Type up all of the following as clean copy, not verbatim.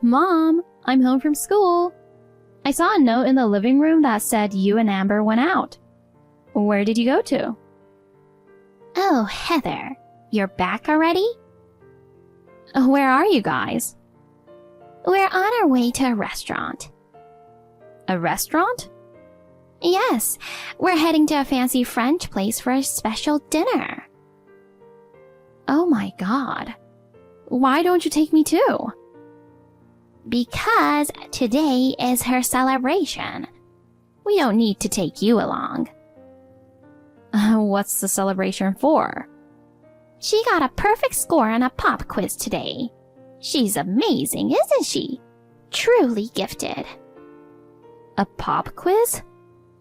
Mom, I'm home from school. I saw a note in the living room that said you and Amber went out. Where did you go to? Oh, Heather, you're back already? Where are you guys? We're on our way to a restaurant. A restaurant? Yes, we're heading to a fancy French place for a special dinner. Oh my God. Why don't you take me too? Because today is her celebration. We don't need to take you along. What's the celebration for? She got a perfect score on a pop quiz today. She's amazing, isn't she? Truly gifted. A pop quiz?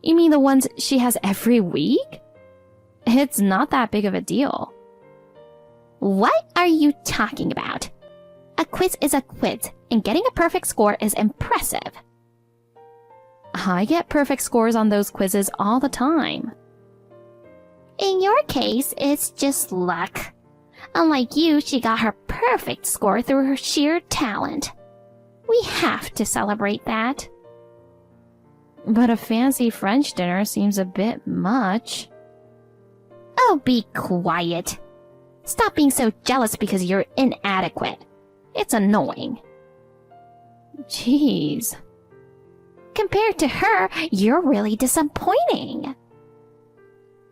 You mean the ones she has every week? It's not that big of a deal. What are you talking about? A quiz is a quiz, and getting a perfect score is impressive. I get perfect scores on those quizzes all the time. In your case, it's just luck. Unlike you, she got her perfect score through her sheer talent. We have to celebrate that. But a fancy French dinner seems a bit much. Oh, be quiet. Stop being so jealous because you're inadequate. It's annoying. Jeez. Compared to her, you're really disappointing.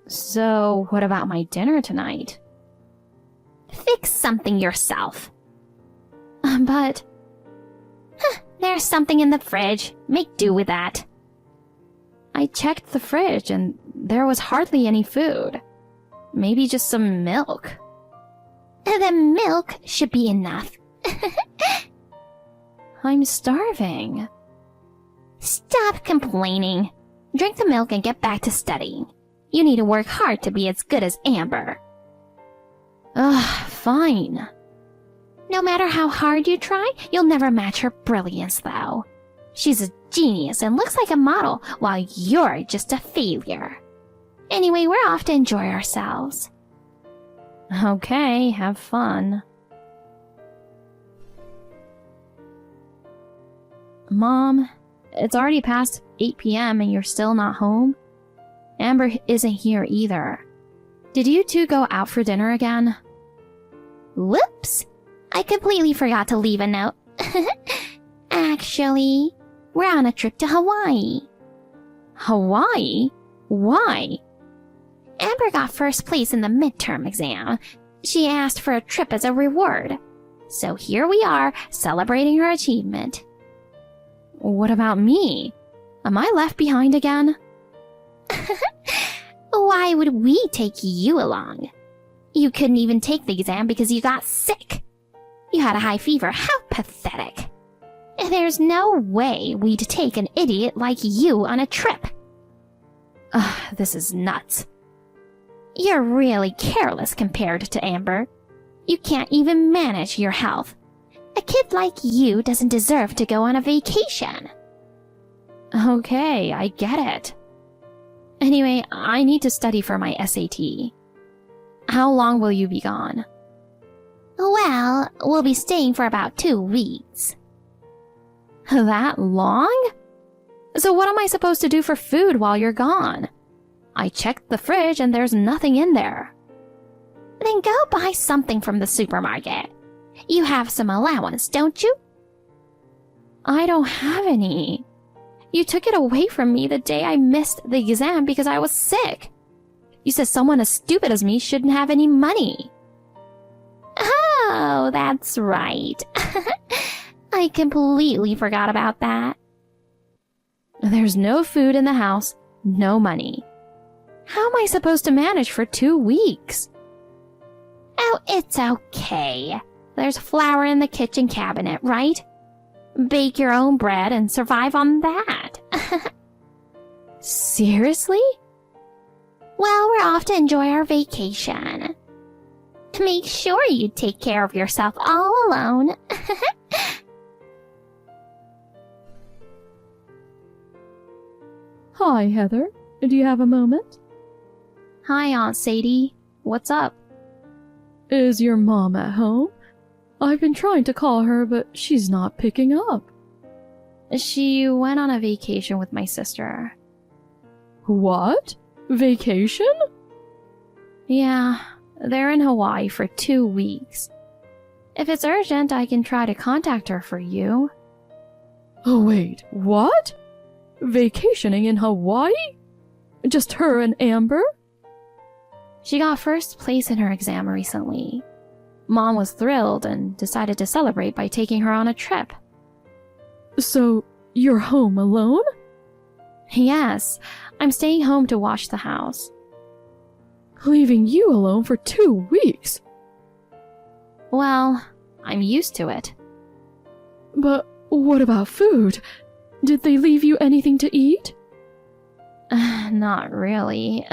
So, what about my dinner tonight? Fix something yourself. But... There's something in the fridge. Make do with that. I checked the fridge and there was hardly any food. Maybe just some milk. The milk should be enough. I'm starving. Stop complaining. Drink the milk and get back to studying. You need to work hard to be as good as Amber. Ugh, fine. No matter how hard you try, you'll never match her brilliance, though. She's a genius and looks like a model, while you're just a failure. Anyway, we're off to enjoy ourselves. Okay, have fun. Mom, it's already past 8 p.m. and you're still not home? Amber isn't here either. Did you two go out for dinner again? Whoops! I completely forgot to leave a note. Actually, we're on a trip to Hawaii. Hawaii? Why? Amber got first place in the midterm exam. She asked for a trip as a reward. So here we are, celebrating her achievement. What about me? Am I left behind again? Why would we take you along? You couldn't even take the exam because you got sick. You had a high fever. How pathetic. There's no way we'd take an idiot like you on a trip. This is nuts. You're really careless compared to Amber. You can't even manage your health. A kid like you doesn't deserve to go on a vacation. Okay, I get it. Anyway, I need to study for my SAT. How long will you be gone? Well, we'll be staying for about 2 weeks. That long? So what am I supposed to do for food while you're gone? I checked the fridge and there's nothing in there. Then go buy something from the supermarket. You have some allowance, don't you? I don't have any. You took it away from me the day I missed the exam because I was sick. You said someone as stupid as me shouldn't have any money. Oh, that's right. I completely forgot about that. There's no food in the house, no money. How am I supposed to manage for 2 weeks? Oh, it's okay. There's flour in the kitchen cabinet, right? Bake your own bread and survive on that. Seriously? Well, we're off to enjoy our vacation. Make sure you take care of yourself all alone. Hi, Heather. Do you have a moment? Hi, Aunt Sadie. What's up? Is your mom at home? I've been trying to call her, but she's not picking up. She went on a vacation with my sister. What? Vacation? Yeah, they're in Hawaii for 2 weeks. If it's urgent, I can try to contact her for you. Oh wait, what? Vacationing in Hawaii? Just her and Amber? She got first place in her exam recently. Mom was thrilled and decided to celebrate by taking her on a trip. So, you're home alone? Yes, I'm staying home to watch the house. Leaving you alone for 2 weeks? Well, I'm used to it. But what about food? Did they leave you anything to eat? Not really.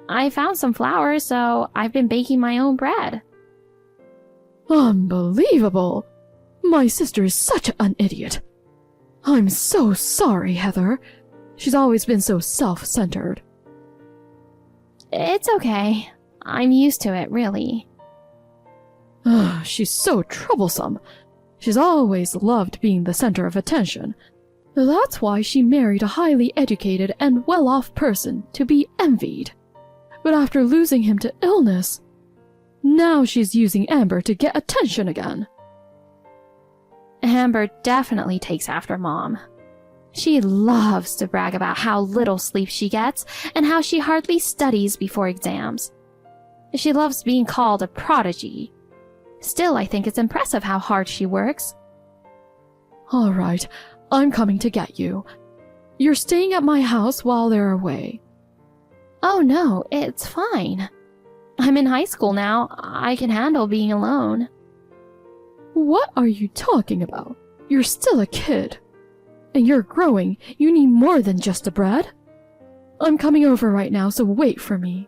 I found some flour, so I've been baking my own bread. Unbelievable! My sister is such an idiot. I'm so sorry, Heather. She's always been so self-centered. It's okay. I'm used to it, really. She's so troublesome. She's always loved being the center of attention. That's why she married a highly educated and well-off person to be envied. But after losing him to illness, now she's using Amber to get attention again. Amber definitely takes after Mom. She loves to brag about how little sleep she gets and how she hardly studies before exams. She loves being called a prodigy. Still, I think it's impressive how hard she works. All right, I'm coming to get you. You're staying at my house while they're away. Oh no, it's fine. I'm in high school now. I can handle being alone. What are you talking about? You're still a kid. And you're growing. You need more than just a bread. I'm coming over right now, so wait for me.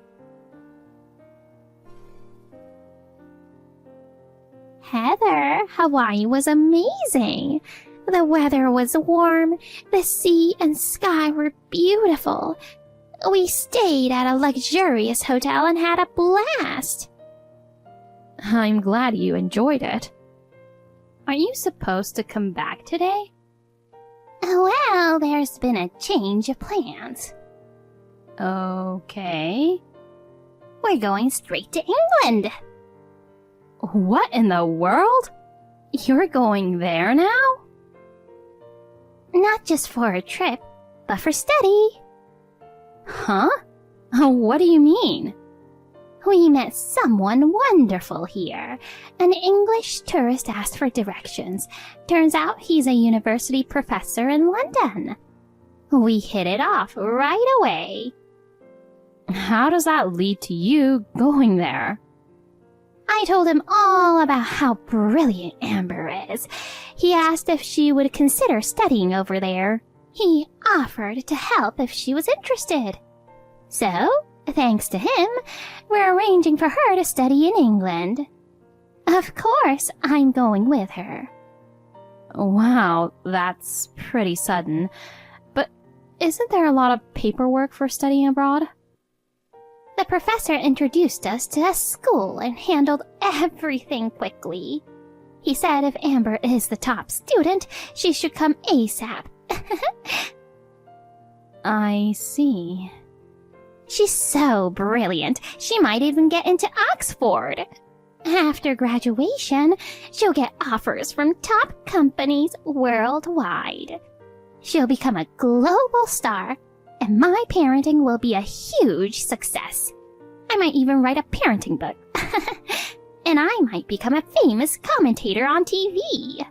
Heather, Hawaii was amazing. The weather was warm, the sea and sky were beautiful. We stayed at a luxurious hotel and had a blast. I'm glad you enjoyed it. Aren't you supposed to come back today? Well, there's been a change of plans. Okay. We're going straight to England. What in the world? You're going there now? Not just for a trip, but for study. Huh? What do you mean? We met someone wonderful here. An English tourist asked for directions. Turns out he's a university professor in London. We hit it off right away. How does that lead to you going there? I told him all about how brilliant Amber is. He asked if she would consider studying over there. He offered to help if she was interested. So, thanks to him, we're arranging for her to study in England. Of course, I'm going with her. Wow, that's pretty sudden. But isn't there a lot of paperwork for studying abroad? The professor introduced us to a school and handled everything quickly. He said if Amber is the top student, she should come ASAP. I see. She's so brilliant, she might even get into Oxford. After graduation, she'll get offers from top companies worldwide. She'll become a global star, and my parenting will be a huge success. I might even write a parenting book. And I might become a famous commentator on TV.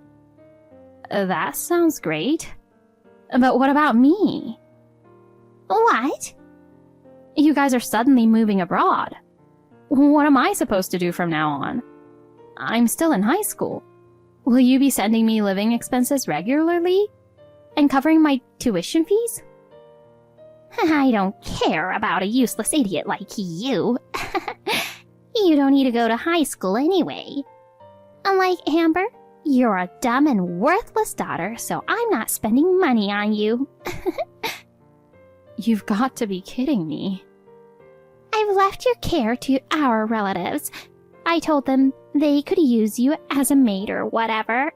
That sounds great. But what about me? What? You guys are suddenly moving abroad. What am I supposed to do from now on? I'm still in high school. Will you be sending me living expenses regularly? And covering my tuition fees? I don't care about a useless idiot like you. You don't need to go to high school anyway. Unlike Amber, you're a dumb and worthless daughter, so I'm not spending money on you. You've got to be kidding me. I've left your care to our relatives. I told them They could use you as a maid or whatever.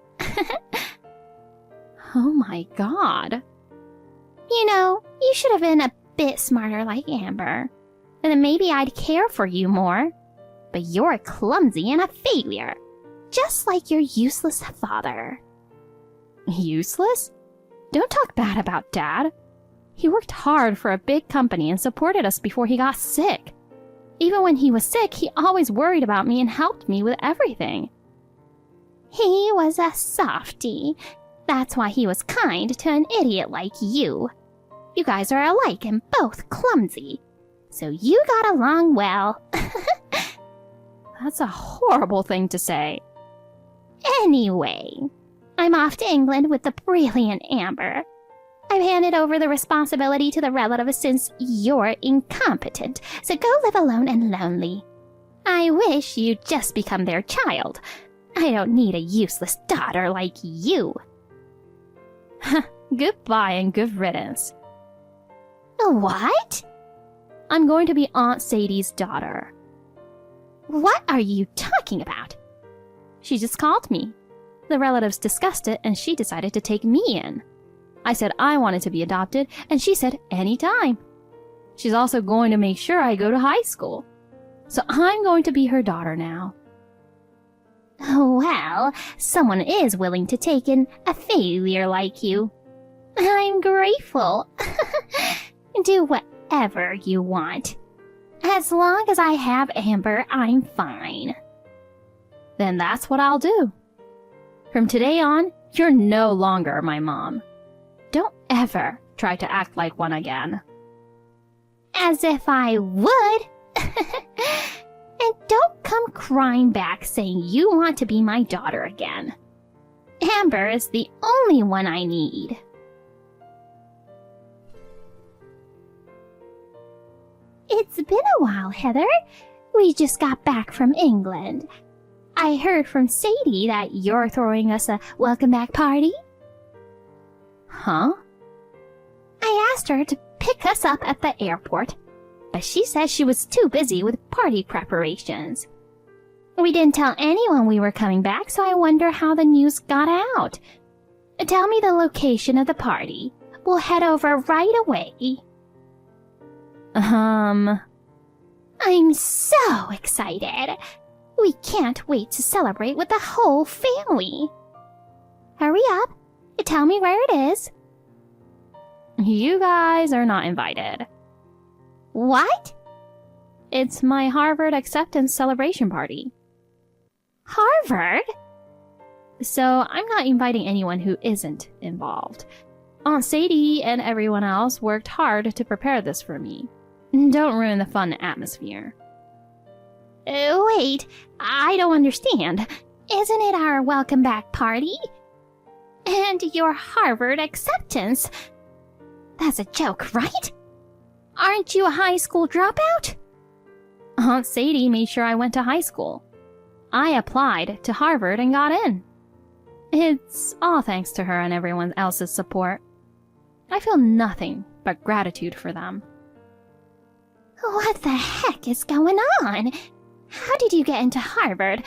Oh my god. You know, you should have been a bit smarter like Amber. And then maybe I'd care for you more. But you're clumsy and a failure. Just like your useless father. Useless? Don't talk bad about Dad. He worked hard for a big company and supported us before he got sick. Even when he was sick, he always worried about me and helped me with everything. He was a softie. That's why he was kind to an idiot like you. You guys are alike and both clumsy. So you got along well. That's a horrible thing to say. Anyway, I'm off to England with the brilliant Amber. I've handed over the responsibility to the relatives since you're incompetent, so go live alone and lonely. I wish you'd just become their child. I don't need a useless daughter like you. Goodbye and good riddance. What? I'm going to be Aunt Sadie's daughter. What are you talking about? She just called me. The relatives discussed it and she decided to take me in. I said I wanted to be adopted and she said anytime. She's also going to make sure I go to high school. So I'm going to be her daughter now. Well, someone is willing to take in a failure like you. I'm grateful. Do whatever you want. As long as I have Amber, I'm fine. Then that's what I'll do. From today on, you're no longer my mom. Don't ever try to act like one again. As if I would. And don't come crying back saying you want to be my daughter again. Amber is the only one I need. It's been a while, Heather. We just got back from England. I heard from Sadie that you're throwing us a welcome back party. Huh? I asked her to pick us up at the airport, but she said she was too busy with party preparations. We didn't tell anyone we were coming back, so I wonder how the news got out. Tell me the location of the party. We'll head over right away. I'm so excited. We can't wait to celebrate with the whole family. Hurry up. Tell me where it is. You guys are not invited. What? It's my Harvard acceptance celebration party. Harvard? So I'm not inviting anyone who isn't involved. Aunt Sadie and everyone else worked hard to prepare this for me. Don't ruin the fun atmosphere. Wait, I don't understand. Isn't it our welcome back party? And your Harvard acceptance? That's a joke, right? Aren't you a high school dropout? Aunt Sadie made sure I went to high school. I applied to Harvard and got in. It's all thanks to her and everyone else's support. I feel nothing but gratitude for them. What the heck is going on? How did you get into Harvard?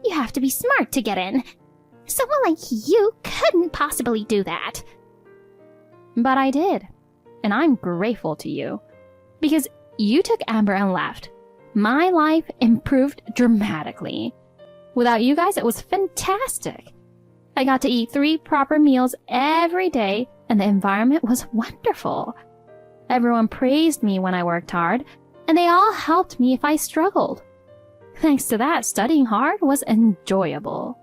You have to be smart to get in. Someone like you couldn't possibly do that. But I did. And I'm grateful to you. Because you took Amber and left. My life improved dramatically. Without you guys, it was fantastic. I got to eat 3 proper meals every day, and the environment was wonderful. Everyone praised me when I worked hard, and they all helped me if I struggled. Thanks to that, studying hard was enjoyable.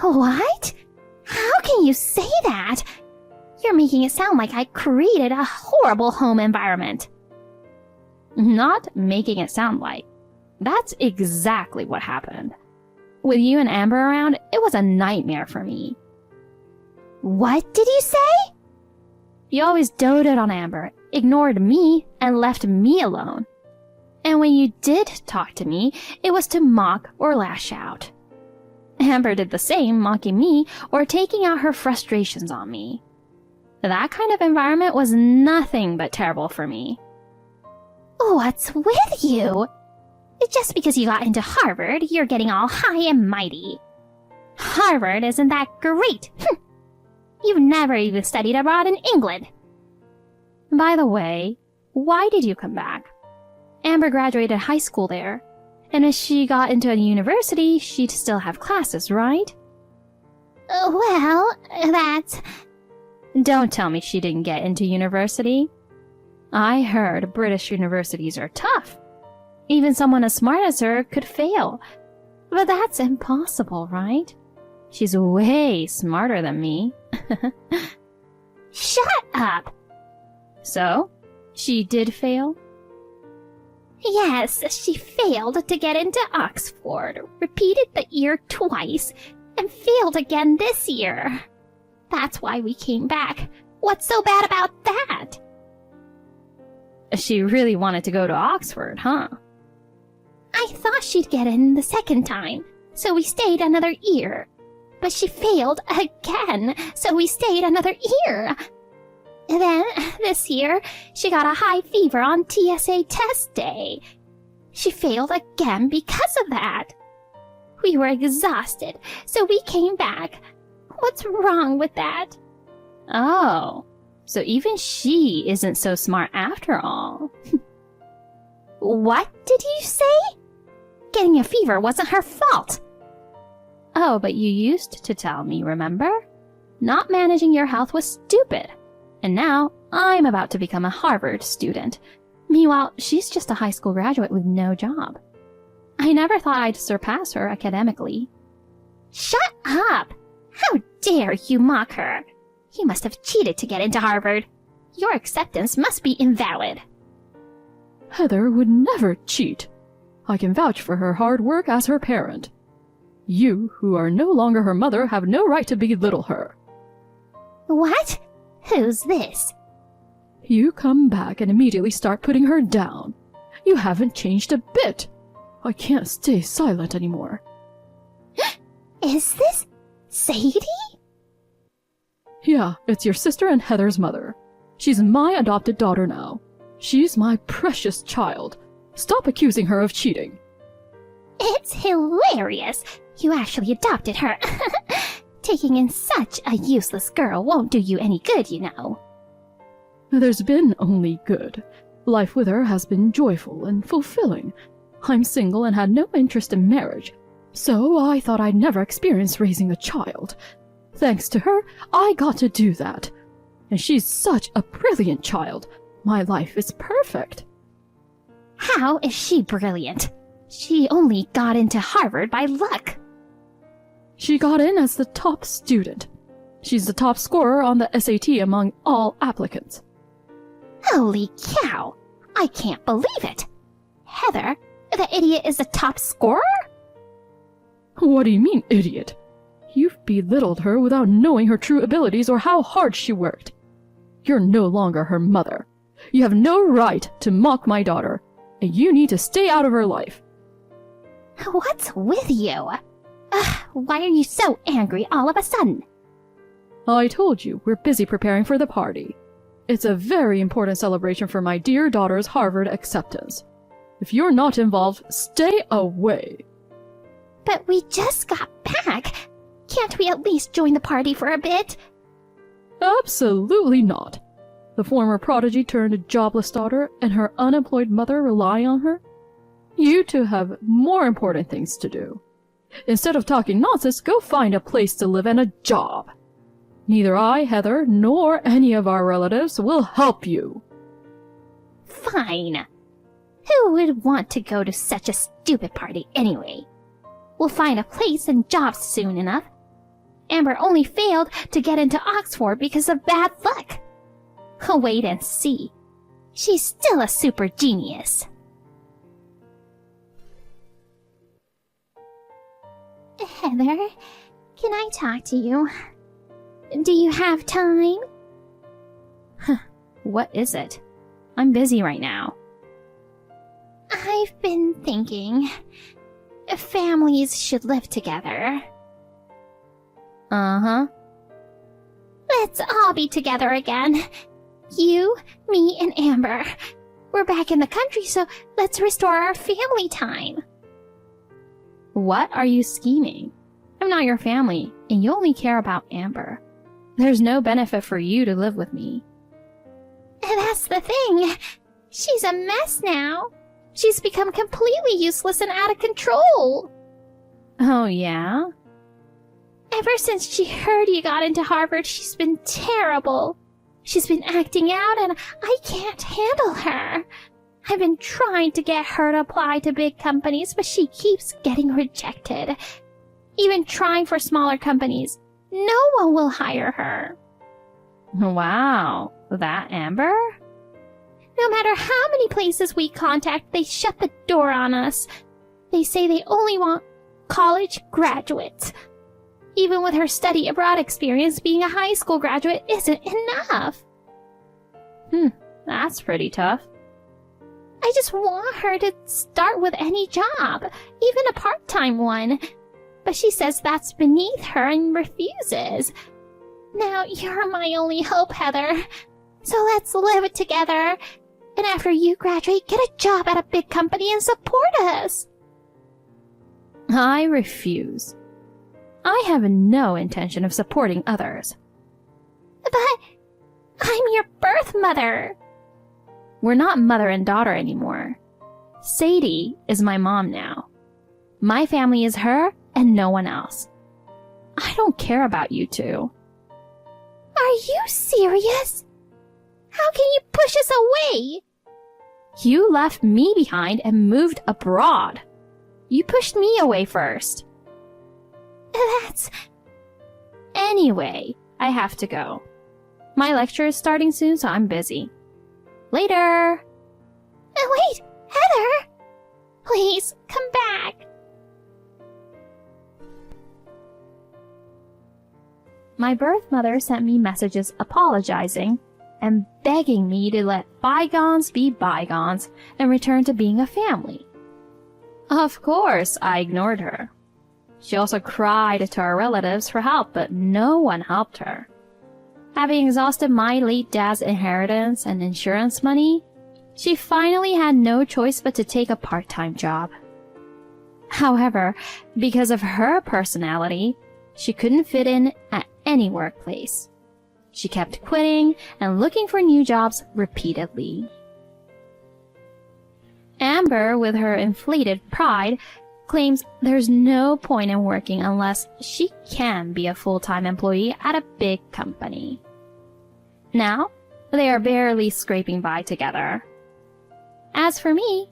What? How can you say that? You're making it sound like I created a horrible home environment. Not making it sound like. That's exactly what happened. With you and Amber around, it was a nightmare for me. What did you say? You always doted on Amber, ignored me, and left me alone. And when you did talk to me, it was to mock or lash out. Amber did the same, mocking me or taking out her frustrations on me. That kind of environment was nothing but terrible for me. What's with you? Just because you got into Harvard, you're getting all high and mighty. Harvard isn't that great. You've never even studied abroad in England. By the way, why did you come back? Amber graduated high school there, and if she got into a university, she'd still have classes, right? Well, that's... Don't tell me she didn't get into university. I heard British universities are tough. Even someone as smart as her could fail. But that's impossible, right? She's way smarter than me. Shut up! So, she did fail? Yes, she failed to get into Oxford, repeated the year twice, and failed again this year. That's why we came back. What's so bad about that? She really wanted to go to Oxford, huh? I thought she'd get in the second time, so we stayed another year. But she failed again, so we stayed another year. Then, this year, she got a high fever on TSA test day. She failed again because of that. We were exhausted, so we came back. What's wrong with that? Oh, so even she isn't so smart after all. What did you say? Getting a fever wasn't her fault. Oh, but you used to tell me, remember? Not managing your health was stupid. And now I'm about to become a Harvard student. Meanwhile, she's just a high school graduate with no job. I never thought I'd surpass her academically. Shut up! How dare you mock her? You must have cheated to get into Harvard. Your acceptance must be invalid. Heather would never cheat. I can vouch for her hard work as her parent. You, who are no longer her mother, have no right to belittle her. What? Who's this? You come back and immediately start putting her down. You haven't changed a bit. I can't stay silent anymore. Is this Sadie? Yeah, it's your sister and Heather's mother. She's my adopted daughter now. She's my precious child. Stop accusing her of cheating. It's hilarious. You actually adopted her. Taking in such a useless girl won't do you any good, you know. There's been only good. Life with her has been joyful and fulfilling. I'm single and had no interest in marriage, so I thought I'd never experience raising a child. Thanks to her, I got to do that. And she's such a brilliant child. My life is perfect. How is she brilliant? She only got into Harvard by luck. She got in as the top student. She's the top scorer on the SAT among all applicants. Holy cow! I can't believe it. Heather, the idiot is the top scorer? What do you mean, idiot? You've belittled her without knowing her true abilities or how hard she worked. You're no longer her mother. You have no right to mock my daughter, and you need to stay out of her life. What's with you? Why are you so angry all of a sudden? I told you, we're busy preparing for the party. It's a very important celebration for my dear daughter's Harvard acceptance. If you're not involved, stay away. But we just got back. Can't we at least join the party for a bit? Absolutely not. The former prodigy turned jobless daughter and her unemployed mother rely on her. You two have more important things to do. Instead of talking nonsense, go find a place to live and a job. Neither I, Heather, nor any of our relatives will help you. Fine. Who would want to go to such a stupid party anyway? We'll find a place and jobs soon enough. Amber only failed to get into Oxford because of bad luck. Wait and see. She's still a super genius. Heather, can I talk to you? Do you have time? What is it? I'm busy right now. I've been thinking. Families should live together. Uh-huh. Let's all be together again. You, me, and Amber. We're back in the country, so let's restore our family time. What are you scheming? I'm not your family, and you only care about Amber. There's no benefit for you to live with me. And that's the thing. She's a mess now. She's become completely useless and out of control. Oh, yeah? Ever since she heard you got into Harvard, she's been terrible. She's been acting out, and I can't handle her. I've been trying to get her to apply to big companies, but she keeps getting rejected. Even trying for smaller companies, no one will hire her. Wow, that Amber? No matter how many places we contact, they shut the door on us. They say they only want college graduates. Even with her study abroad experience, being a high school graduate isn't enough. That's pretty tough. I just want her to start with any job, even a part-time one. But she says that's beneath her and refuses. Now you're my only hope, Heather. So let's live together. And after you graduate, get a job at a big company and support us. I refuse. I have no intention of supporting others. But I'm your birth mother. We're not mother and daughter anymore. Sadie is my mom now. My family is her and no one else. I don't care about you two. Are you serious? How can you push us away? You left me behind and moved abroad. You pushed me away first. That's... Anyway, I have to go. My lecture is starting soon, so I'm busy. Later! Wait, Heather! Please, come back. My birth mother sent me messages apologizing and begging me to let bygones be bygones and return to being a family. Of course, I ignored her. She also cried to her relatives for help, but no one helped her. Having exhausted my late dad's inheritance and insurance money, she finally had no choice but to take a part-time job. However, because of her personality, she couldn't fit in at any workplace. She kept quitting and looking for new jobs repeatedly. Amber, with her inflated pride, claims there's no point in working unless she can be a full-time employee at a big company. Now, they are barely scraping by together. As for me,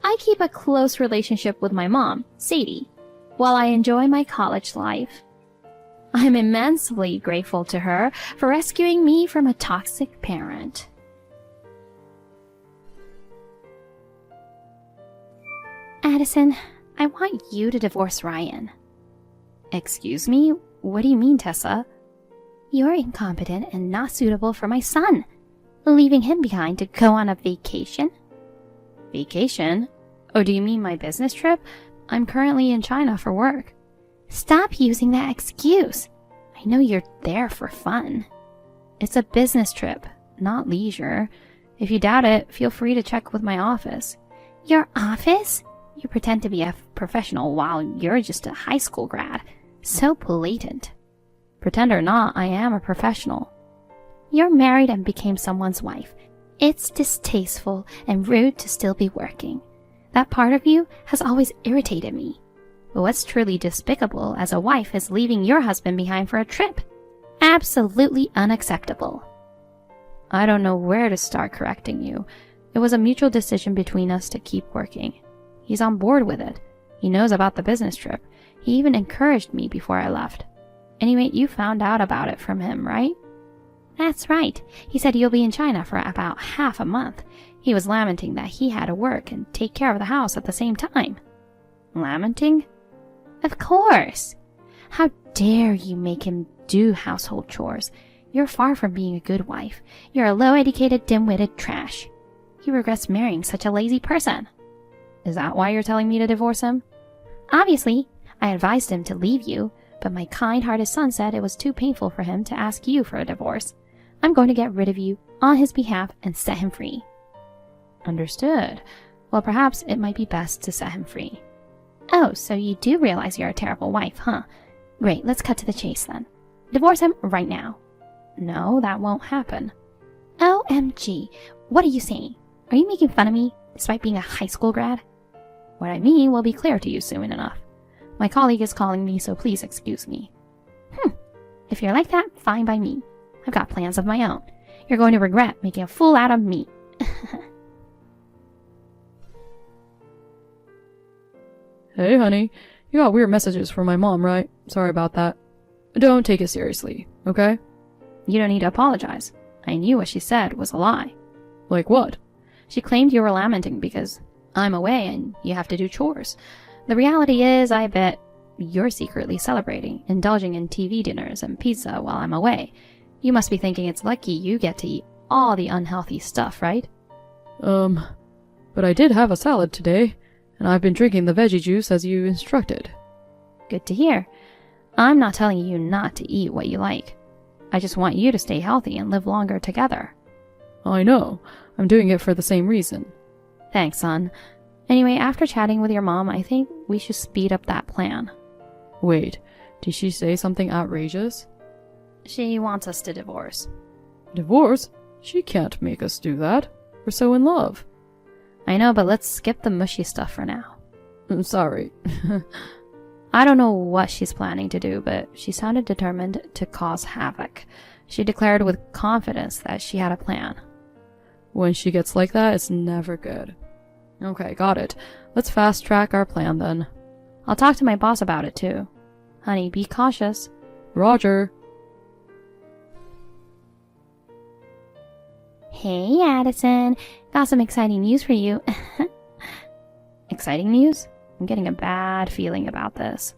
I keep a close relationship with my mom, Sadie, while I enjoy my college life. I'm immensely grateful to her for rescuing me from a toxic parent. Addison, I want you to divorce Ryan. Excuse me? What do you mean, Tessa? You're incompetent and not suitable for my son. Leaving him behind to go on a vacation? Vacation? Oh, do you mean my business trip? I'm currently in China for work. Stop using that excuse. I know you're there for fun. It's a business trip, not leisure. If you doubt it, feel free to check with my office. Your office? You pretend to be a professional while you're just a high school grad. So blatant. Pretend or not, I am a professional. You're married and became someone's wife. It's distasteful and rude to still be working. That part of you has always irritated me. But what's truly despicable as a wife is leaving your husband behind for a trip. Absolutely unacceptable. I don't know where to start correcting you. It was a mutual decision between us to keep working. He's on board with it. He knows about the business trip. He even encouraged me before I left. Anyway, you found out about it from him, right? That's right. He said you'll be in China for about half a month. He was lamenting that he had to work and take care of the house at the same time. Lamenting? Of course. How dare you make him do household chores? You're far from being a good wife. You're a low-educated, dim-witted trash. He regrets marrying such a lazy person. Is that why you're telling me to divorce him? Obviously, I advised him to leave you, but my kind-hearted son said it was too painful for him to ask you for a divorce. I'm going to get rid of you on his behalf and set him free. Understood. Well, perhaps it might be best to set him free. Oh, so you do realize you're a terrible wife, huh? Great, let's cut to the chase then. Divorce him right now. No, that won't happen. OMG, what are you saying? Are you making fun of me, despite being a high school grad? What I mean will be clear to you soon enough. My colleague is calling me, so please excuse me. If you're like that, fine by me. I've got plans of my own. You're going to regret making a fool out of me. Hey, honey. You got weird messages from my mom, right? Sorry about that. Don't take it seriously, okay? You don't need to apologize. I knew what she said was a lie. Like what? She claimed you were lamenting because I'm away and you have to do chores. The reality is, I bet you're secretly celebrating, indulging in TV dinners and pizza while I'm away. You must be thinking it's lucky you get to eat all the unhealthy stuff, right? But I did have a salad today, and I've been drinking the veggie juice as you instructed. Good to hear. I'm not telling you not to eat what you like. I just want you to stay healthy and live longer together. I know. I'm doing it for the same reason. Thanks, son. Anyway, after chatting with your mom, I think we should speed up that plan. Wait, did she say something outrageous? She wants us to divorce. Divorce? She can't make us do that. We're so in love. I know, but let's skip the mushy stuff for now. I'm sorry. I don't know what she's planning to do, but she sounded determined to cause havoc. She declared with confidence that she had a plan. When she gets like that, it's never good. Okay, got it. Let's fast track our plan then. I'll talk to my boss about it too. Honey, be cautious. Roger. Hey, Addison. Got some exciting news for you. Exciting news? I'm getting a bad feeling about this.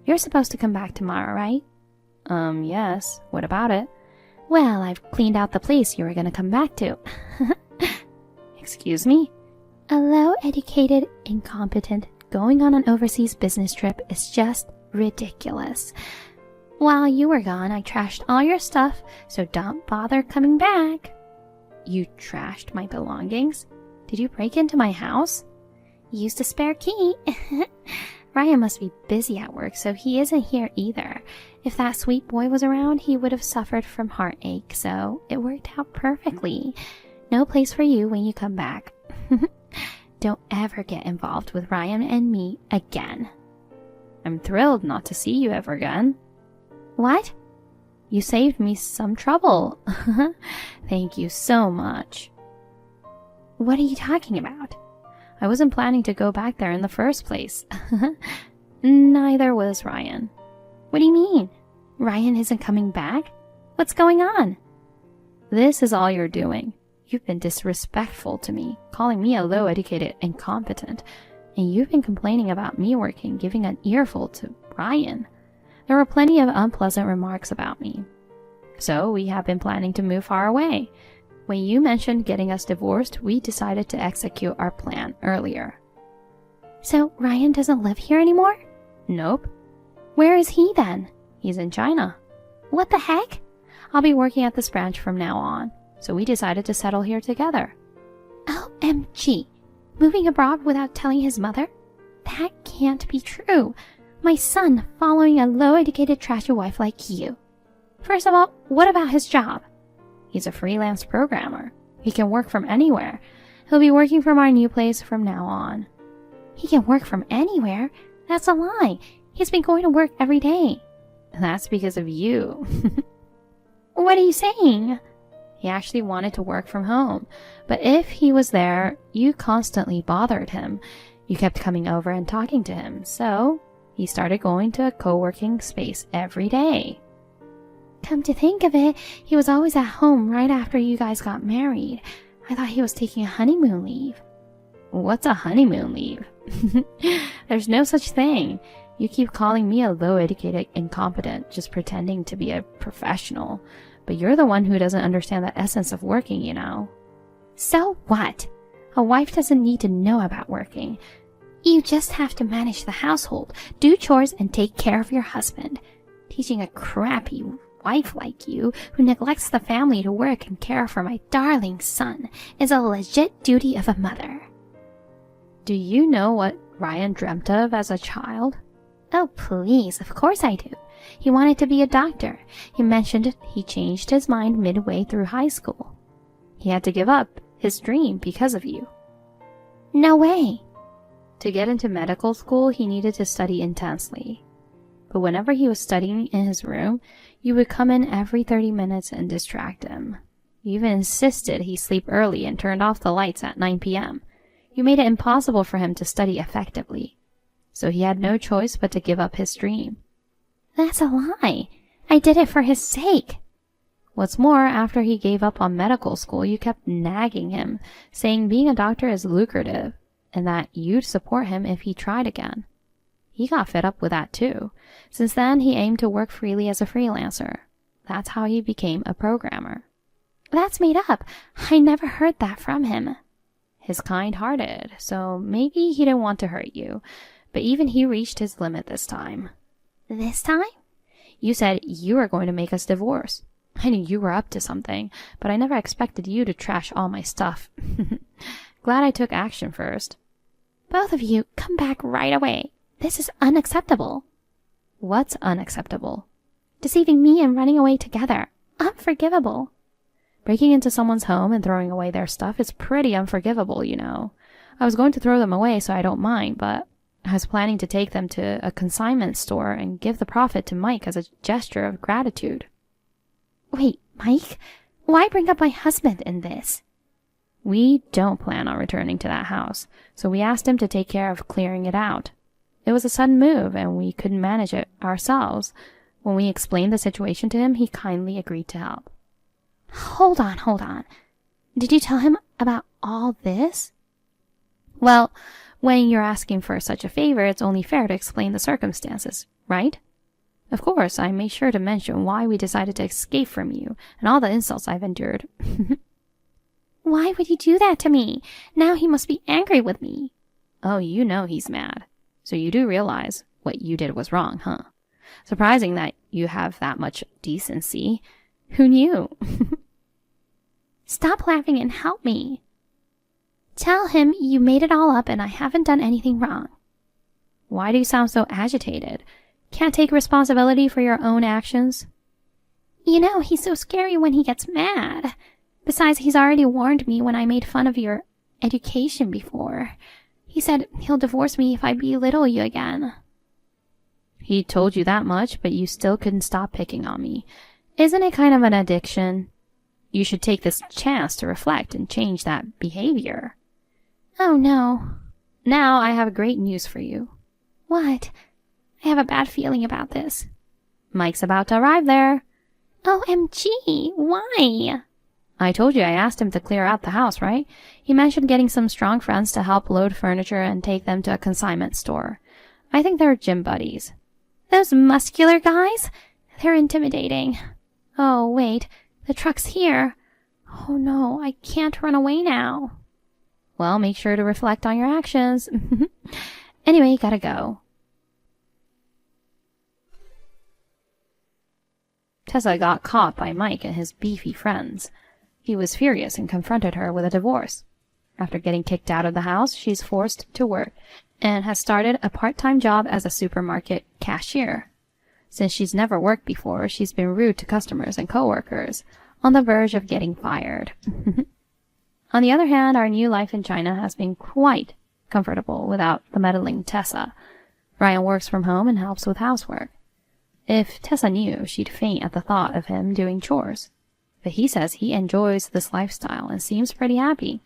You're supposed to come back tomorrow, right? Yes. What about it? Well, I've cleaned out the place you were going to come back to. Excuse me? A low-educated, incompetent, going on an overseas business trip is just ridiculous. While you were gone, I trashed all your stuff, so don't bother coming back. You trashed my belongings? Did you break into my house? Used a spare key. Ryan must be busy at work, so he isn't here either. If that sweet boy was around, he would have suffered from heartache, so it worked out perfectly. No place for you when you come back. Don't ever get involved with Ryan and me again. I'm thrilled not to see you ever again. What? You saved me some trouble. Thank you so much. What are you talking about? I wasn't planning to go back there in the first place. Neither was Ryan. What do you mean? Ryan isn't coming back? What's going on? This is all you're doing. You've been disrespectful to me, calling me a low-educated incompetent, and you've been complaining about me working, giving an earful to Ryan. There were plenty of unpleasant remarks about me. So we have been planning to move far away. When you mentioned getting us divorced, we decided to execute our plan earlier. So Ryan doesn't live here anymore? Nope. Where is he then? He's in China. What the heck? I'll be working at this branch from now on, so we decided to settle here together. OMG. Moving abroad without telling his mother? That can't be true. My son following a low-educated trashy wife like you. First of all, what about his job? He's a freelance programmer. He can work from anywhere. He'll be working from our new place from now on. He can work from anywhere? That's a lie. He's been going to work every day. That's because of you. What are you saying? He actually wanted to work from home, but if he was there, you constantly bothered him. You kept coming over and talking to him, so he started going to a co-working space every day. Come to think of it, he was always at home right after you guys got married. I thought he was taking a honeymoon leave. What's a honeymoon leave? There's no such thing. You keep calling me a low-educated incompetent, just pretending to be a professional. But you're the one who doesn't understand the essence of working, you know. So what? A wife doesn't need to know about working. You just have to manage the household, do chores, and take care of your husband. Teaching a crappy wife like you, who neglects the family to work and care for my darling son, is a legit duty of a mother. Do you know what Ryan dreamt of as a child? Oh, please, of course I do. He wanted to be a doctor. He mentioned he changed his mind midway through high school. He had to give up his dream because of you. No way. To get into medical school, he needed to study intensely. But whenever he was studying in his room, you would come in every 30 minutes and distract him. You even insisted he sleep early and turned off the lights at 9 p.m. You made it impossible for him to study effectively. So he had no choice but to give up his dream. That's a lie. I did it for his sake. What's more, after he gave up on medical school, you kept nagging him, saying being a doctor is lucrative, and that you'd support him if he tried again. He got fed up with that too. Since then, he aimed to work freely as a freelancer. That's how he became a programmer. That's made up. I never heard that from him. He's kind-hearted, so maybe he didn't want to hurt you. But even he reached his limit this time. This time? You said you were going to make us divorce. I knew you were up to something, but I never expected you to trash all my stuff. Glad I took action first. Both of you, come back right away. This is unacceptable. What's unacceptable? Deceiving me and running away together. Unforgivable. Breaking into someone's home and throwing away their stuff is pretty unforgivable, you know. I was going to throw them away, so I don't mind, but I was planning to take them to a consignment store and give the profit to Mike as a gesture of gratitude. Wait, Mike? Why bring up my husband in this? We don't plan on returning to that house, so we asked him to take care of clearing it out. It was a sudden move, and we couldn't manage it ourselves. When we explained the situation to him, he kindly agreed to help. Hold on. Did you tell him about all this? Well, when you're asking for such a favor, it's only fair to explain the circumstances, right? Of course, I made sure to mention why we decided to escape from you and all the insults I've endured. Why would you do that to me? Now he must be angry with me. Oh, you know he's mad. So you do realize what you did was wrong, huh? Surprising that you have that much decency. Who knew? Stop laughing and help me. Tell him you made it all up and I haven't done anything wrong. Why do you sound so agitated? Can't take responsibility for your own actions? You know, he's so scary when he gets mad. Besides, he's already warned me when I made fun of your education before. He said he'll divorce me if I belittle you again. He told you that much, but you still couldn't stop picking on me. Isn't it kind of an addiction? You should take this chance to reflect and change that behavior. Oh no. Now I have great news for you. What? I have a bad feeling about this. Mike's about to arrive there. OMG, why? I told you I asked him to clear out the house, right? He mentioned getting some strong friends to help load furniture and take them to a consignment store. I think they're gym buddies. Those muscular guys? They're intimidating. Oh, wait, the truck's here. Oh no, I can't run away now. Well, make sure to reflect on your actions. Anyway, gotta go. Tessa got caught by Mike and his beefy friends. He was furious and confronted her with a divorce. After getting kicked out of the house, she's forced to work and has started a part-time job as a supermarket cashier. Since she's never worked before, she's been rude to customers and coworkers, on the verge of getting fired. On the other hand, our new life in China has been quite comfortable without the meddling Tessa. Ryan works from home and helps with housework. If Tessa knew, she'd faint at the thought of him doing chores. But he says he enjoys this lifestyle and seems pretty happy.